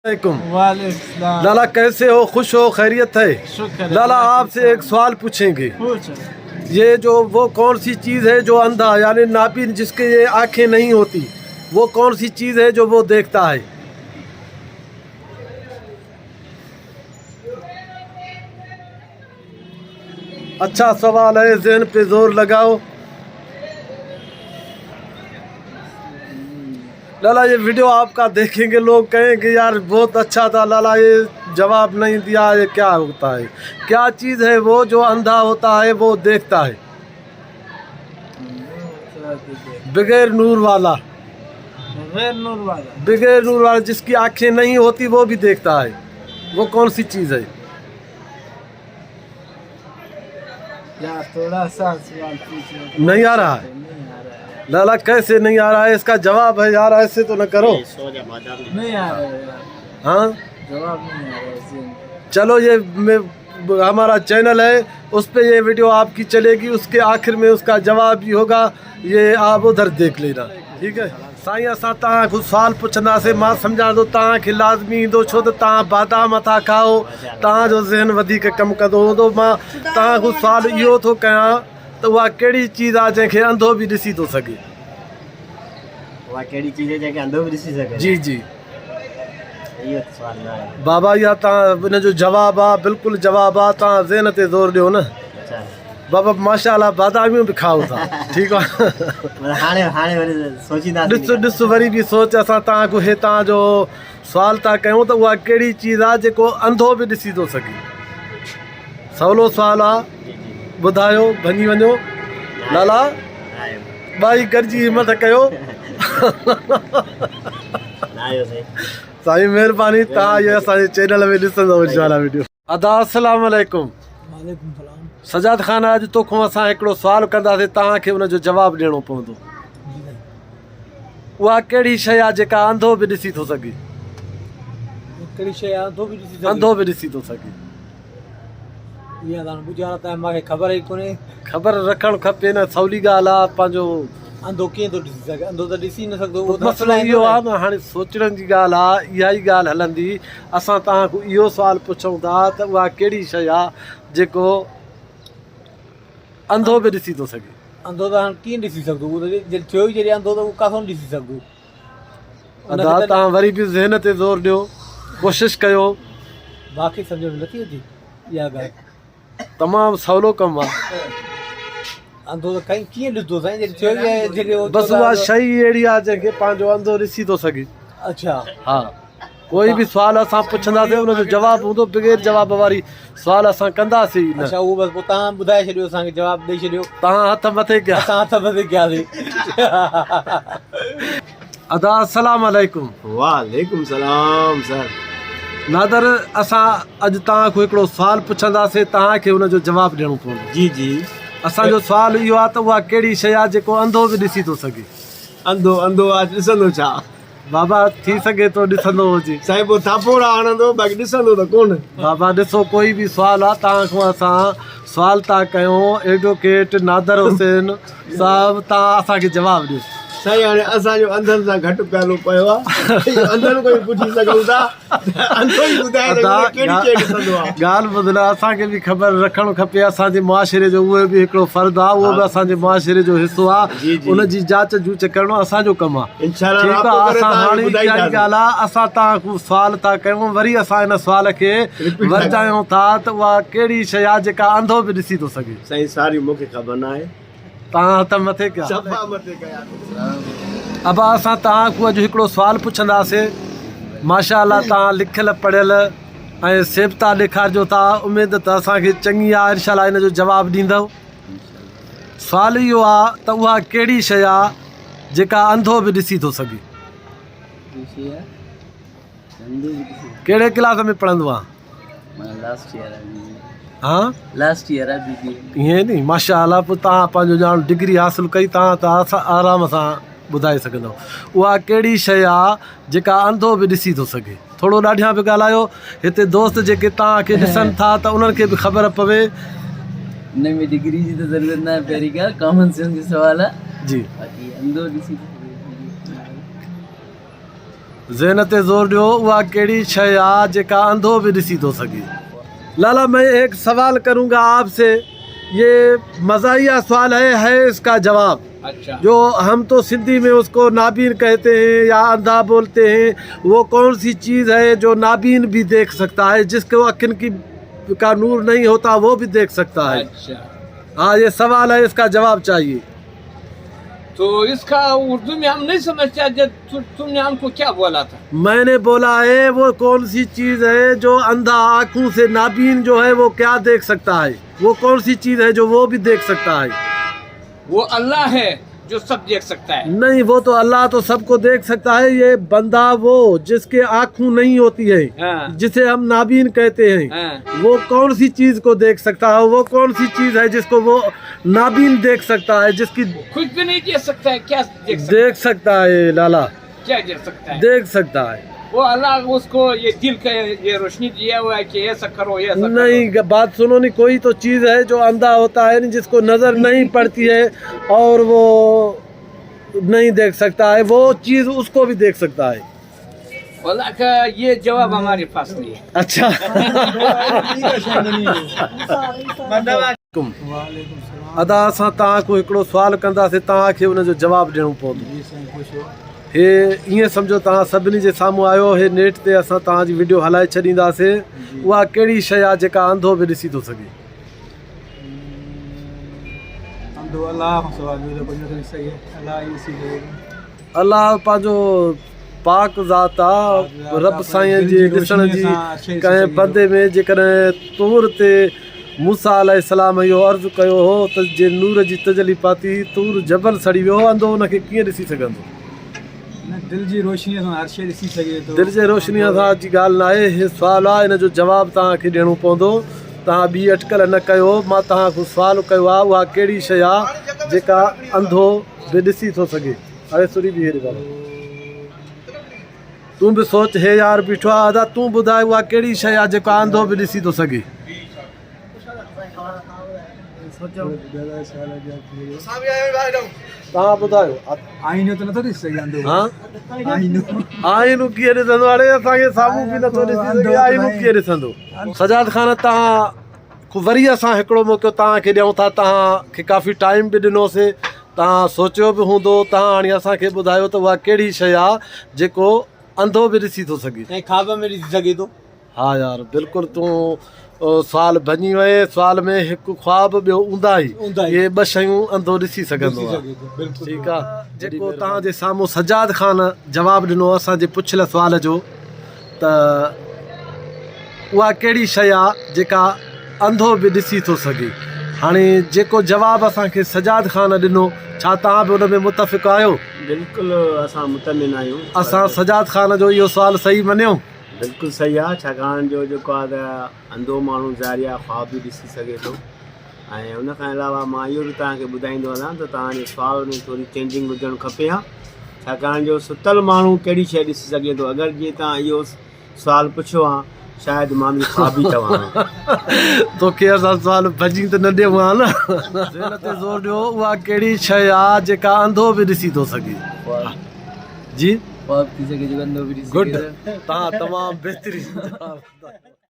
वालेकुम। लाला कैसे हो? खुश हो? खैरियत है? लाला आपसे एक सवाल पूछेंगे। ये जो वो कौन सी चीज़ है जो अंधा यानी नाबीन जिसके ये आंखें नहीं होती, वो कौन सी चीज़ है जो वो देखता है? अच्छा सवाल है, ज़हन पे जोर लगाओ। लाला ये वीडियो आपका देखेंगे लोग कहेंगे यार बहुत अच्छा था, लाला ये जवाब नहीं दिया, ये क्या होता है? क्या चीज़ है वो जो अंधा होता है वो देखता है? बगैर नूर वाला। बगैर नूर वाला जिसकी आंखें नहीं होती वो भी देखता है, वो कौन सी चीज़ है? यार थोड़ा सा सवाल पूछो। नहीं आ रहा है लाला? कैसे नहीं आ रहा है? इसका जवाब है यार, ऐसे तो न करो। नहीं आ रहा है यार, हाँ जवाब नहीं आ रहा है। चलो ये हमारा चैनल है, उस पे ये वीडियो आपकी चलेगी, उसके आखिर में उसका जवाब भी होगा, ये आप उधर देख लेना, ठीक है? साईं असां तव्हां खां सवाल पुछंदासीं, मां सम्झां थो तव्हांखे लाज़मी ईंदो, छो त तव्हां बादाम था खाओ, तव्हांजो ज़हन वधीक कमु कंदो हूंदो। मां तव्हां खां सवाल इहो थो कयां त उहा कहिड़ी चीज़ आहे जंहिंखे अंधो बि ॾिसी थो सघे? उहा कहिड़ी चीज़ है जंहिंखे अंधो बि ॾिसी सघे? जी जी इहो त सुवाल न आहे बाबा, इहा तव्हां इन जो जवाबु आहे, बिल्कुलु जवाबु आहे। तव्हां ज़हन ते ज़ोर ॾियो न अच्छा बाबा, माशाअल्लाह बादामियूं बि खाओ था, ठीकु आहे। हाणे हाणे वरी सोचींदासीं। ॾिस वरी बि सोच, असां तव्हांखो हे तव्हांजो सुवाल था कयूं त उहा कहिड़ी चीज़ आहे जेको अंधो बि ॾिसी थो सघे? सवलो सुवालु आहे, ॿुधायो, भञी वञो। लाला ॿाई गॾिजी हिमत कयो। साईं महिरबानी, तव्हां इहे असांजे चैनल में ॾिसंदव इंशाअल्लाह वीडियो। अदा अस्सलाम वालेकुम। वालेकुम सलाम। सजाद ख़ान, अॼु तोखां असां हिकिड़ो सुवालु कंदासीं, तव्हांखे उनजो जवाबु ॾियणो पवंदो। उहा कहिड़ी शइ आहे जेका अंधो बि ॾिसी थो सघे? कहिड़ी शइ अंधो बि ॾिसी सघे? अंधो बि ॾिसी थो सघे। इहा त ॿुधाइण त मूंखे ख़बर ई कोन्हे। ख़बर रखणु खपे न, सवली ॻाल्हि आहे। पंहिंजो अंधो कीअं थो ॾिसी सघे? अंधो त ॾिसी न सघंदो। मसइलो इहो आहे न, हाणे सोचण जी ॻाल्हि आहे, इहा ई ॻाल्हि हलंदी। असां तव्हां खां इहो सुवालु पुछूं था त उहा कहिड़ी शइ आहे जेको अंधो बि ॾिसी थो सघे? अंधो त हाणे कीअं ॾिसी सघंदो? उहो त थियो ई जॾहिं अंधो त उहो काथो ॾिसी सघंदो? अदा तव्हां वरी बि ज़हन ते ज़ोर ॾियो, कोशिशि कयो। बाक़ी सम्झ में नथी अचे इहा ॻाल्हि। तमामु सवलो कमु आहे। अंधो त कई कीअं ॾिसंदो साईं? जॾहिं थियो ई आहे, जॾहिं बसि उहा शइ अहिड़ी आहे जंहिंखे पंहिंजो अंधो ॾिसी थो सघे। अच्छा हा, कोई बि सुवाल असां पुछंदासीं उनजो जवाबु हूंदो, बग़ैर जवाब वारी सुवाल असां कंदासीं न। अच्छा, उहो बसि पोइ तव्हां ॿुधाए छॾियो, असांखे जवाबु ॾेई छॾियो। तव्हां हथ मथे कया, असां हथ मथे कयासीं। अदा अस्सलाम वालेकुम। वालेकुम सलाम सर। नादर, असां अॼु तव्हां खां हिकिड़ो सुवालु पुछंदासीं, तव्हांखे हुनजो जवाबु ॾियणो पवंदो। जी जी। असांजो सुवालु इहो आहे त उहा कहिड़ी शइ आहे जेको अंधो बि ॾिसी थो सघे? अंधो अंधो आहे, ॾिसंदो छा? बाबा थी सघे थो ॾिसंदो हुजे। साईं पोइ थापोड़ा हणंदो, बाक़ी ॾिसंदो त कोन। बाबा ॾिसो, कोई बि सुवालु आहे, तव्हां खां असां सुवालु था कयूं, एडवोकेट नादर हुसैन साहिबु, तव्हां असांखे जवाबु ॾियो। साईं हाणे असांजो अंधनि सां घटि प्यालो पियो आहे, अंधनि कोई पुछी सघूं था, अंधो ई ॿुधाए कहिड़ी शइ ॾिसंदो आहे। ॻाल्हि ॿुध, असांखे बि ख़बर रखणु खपे, असांजे मुआशिरे जो उहो बि हिकिड़ो फ़र्ज़ु आहे, उहो बि असांजे मुआशिरे जो हिसो आहे, उनजी जांच जूच करणो असांजो कमु आहे। ठीकु आहे, असां हाणे इहा ॻाल्हि आहे, असां तव्हां खां सुवाल था कयूं, वरी असां हिन सुवाल खे वरजायूं था त उहा कहिड़ी शइ आहे जेका अंधो बि ॾिसी थो सघे? साईं सारी मूंखे ख़बर न आहे। तव्हां हथ मथे कया। अब असां तव्हां खां अॼु हिकिड़ो सुवालु पुछंदासीं। माशाअल्लाह, तव्हां लिखियलु पढ़ियल ऐं सेबता ॾेखारिजो था, उमेद त असांखे चङी आहे, इनशाअल्लाह हिन जो जवाबु ॾींदव। सुवालु इहो आहे त उहा कहिड़ी शइ आहे जेका अंधो बि ॾिसी थो सघे? कहिड़े क्लास में पढ़ंदो आहे? हाँ, लास्ट ईयर आहे। ईअं नी, माशाअल्लाह, पोइ तव्हां पंहिंजो ॼाण डिग्री हासिलु कई, तव्हां त असां आराम सां ॿुधाए सघंदव उहा कहिड़ी शइ आहे जेका अंधो बि ॾिसी थो सघे। थोरो ॾाढियां बि ॻाल्हायो, हिते दोस्त जेके तव्हांखे ॾिसनि था त उन्हनि खे बि ख़बर पवे। न में डिग्री जी तो जरूरत ना है, पहिरीं ॻाल्हि कॉमन सेंस जो सवाल आहे जी। बाक़ी अंधो ॾिसी ज़हन ते ज़ोर ॾियो उहा कहिड़ी शइ आहे जेका अंधो बि ॾिसी थो सघे। लाला मैं एक सवाल करूँगा आपसे, ये मज़ाहिया सवाल है इसका जवाब। अच्छा, जो हम तो सिंधी में उसको नाबीन कहते हैं या अंधा बोलते हैं, वो कौन सी चीज़ है जो नाबीन भी देख सकता है, जिसको अखिन की का नूर नहीं होता वो भी देख सकता है? अच्छा, हाँ ये सवाल है, इसका जवाब चाहिए। तो इसका उर्दू में हम नहीं समझते। जब तुमने हमको क्या बोला था? मैंने बोला है वो कौन सी चीज़ है जो अंधा आँखों से नाबीन जो है वो क्या देख सकता है, वो कौन सी चीज़ है जो वो भी देख सकता है? वो अल्लाह है जो सब देख सकता है। नहीं, वो तो अल्लाह तो सबको देख सकता है, ये बंदा वो जिसके आँखों नहीं होती है, हाँ, जिसे हम नाबीन कहते हैं, हाँ। वो कौन सी चीज को देख सकता है? वो कौन सी चीज है जिसको वो नाबीन देख सकता है, जिसकी कुछ भी नहीं देख सकता है। क्या देख सकता है लाला? क्या देख सकता है? देख सकता है। वो अल्लाह उसको ये दिल का ये रोशनी दिया हुआ है कि ऐसा करो, ऐसा करो। नहीं, बात सुनो नहीं, कोई तो चीज है जो अंधा होता है, जिसको नजर नहीं पड़ती है और वो नहीं देख सकता है, वो चीज उसको भी देख सकता है। अल्लाह का ये जवाब हमारे पास नहीं है। अच्छा अदा असां तव्हांखो हिकिड़ो सुवाल कंदासीं, तव्हांखे हुनजो जवाबु ॾियणो पवंदो। हे ईअं सम्झो तव्हां सभिनी जे साम्हूं आयो, हे नेट ते असां तव्हांजी वीडियो हलाए छॾींदासीं। उहा कहिड़ी शइ आहे जेका अंधो बि ॾिसी थो सघे? अलाह पंहिंजो पाक ज़ात आहे, रब साईं जे ॾिसण जी कंहिं बंदे में जेकॾहिं तूर ते मूसा अलैहिस्सलाम इहो अर्ज़ु कयो हो त जे नूर जी तजली पाती तूर जबल सड़ी वियो, अंधो हुनखे कीअं ॾिसी सघंदो? दिल जी रोशनीअ सां हर शइ ॾिसी सघे थो। दिल जे रोशनीअ सां जी ॻाल्हि न आहे, हे सुवालु आहे, हिन जो जवाबु तव्हांखे ॾियणो पवंदो। तव्हां ॿी अटकल न कयो, मां तव्हांखां सुवालु कयो आहे उहा कहिड़ी शइ आहे जेका अंधो बि ॾिसी थो सघे? अरे सुरी बि हेॾे बाबा, तूं बि सोच, हे यार बीठो आहे, अदा तूं ॿुधाए उहा कहिड़ी शइ आहे जेका अंधो बि ॾिसी थो सघे? तव्हां ॿुधायो। आईनो त नथो ॾिसी सघे अंधो। हाँ आईनू कीअं ॾिसंदो? हाणे असांखे साम्हूं बि नथो ॾिसी सघे, आईनू कीअं ॾिसंदो? सजाद ख़ान, तव्हां वरी असां हिकिड़ो मौक़ो तव्हांखे ॾियूं था, तव्हांखे काफ़ी टाइम बि ॾिनोसीं, तव्हां सोचियो बि हूंदो, तव्हां हाणे असांखे ॿुधायो त उहा कहिड़ी शइ आहे जेको अंधो बि ॾिसी थो सघे? ऐं ख़्वाब में ॾिसी सघे थो। हा यार बिल्कुलु, तूं सुवाल भञी वए। सुवाल में हिकु ख्वाब ॿियो ऊंधा ई, इहे ॿ शयूं अंधो ॾिसी सघंदो आहे। ठीकु आहे, जेको तव्हांजे साम्हूं सजाद ख़ान जवाबु ॾिनो असांजे पुछियल सुवाल जो, त उहा कहिड़ी शइ आहे जेका अंधो बि ॾिसी थो सघे? हाणे जेको जवाबु असांखे सजाद ख़ान ॾिनो, छा तव्हां बि हुन में मुतफ़िक़ आहियो? बिल्कुलु असां मुतमिन आहियूं। असां सजाद ख़ान जो इहो सुवालु सही मञियो? बिल्कुलु सही आहे, छाकाणि जो जेको आहे त अंधो माण्हू ज़ाहिर आहे ख़्वाब बि ॾिसी सघे थो। ऐं उन खां अलावा मां इहो बि तव्हांखे ॿुधाईंदो वञा त तव्हांजे सुवाल में थोरी चेंजिंग हुजणु खपे हा, छाकाणि जो सुतल माण्हू कहिड़ी शइ ॾिसी सघे थो। अगरि जीअं तव्हां इहो सुवालु पुछियो आहे, शायदि मां बि ख़्वाबी चवां। तोखे असां सुवालु भॼी त न ॾियूं हा न, ज़हन ते ज़ोर ॾियो, उहा कहिड़ी शइ आहे जेका अंधो बि ॾिसी थो सघे? जी ख्वाब थी सके जो अंधो भी ॾिसी गुड, सघे। तव्हां तमामु बहितरीनु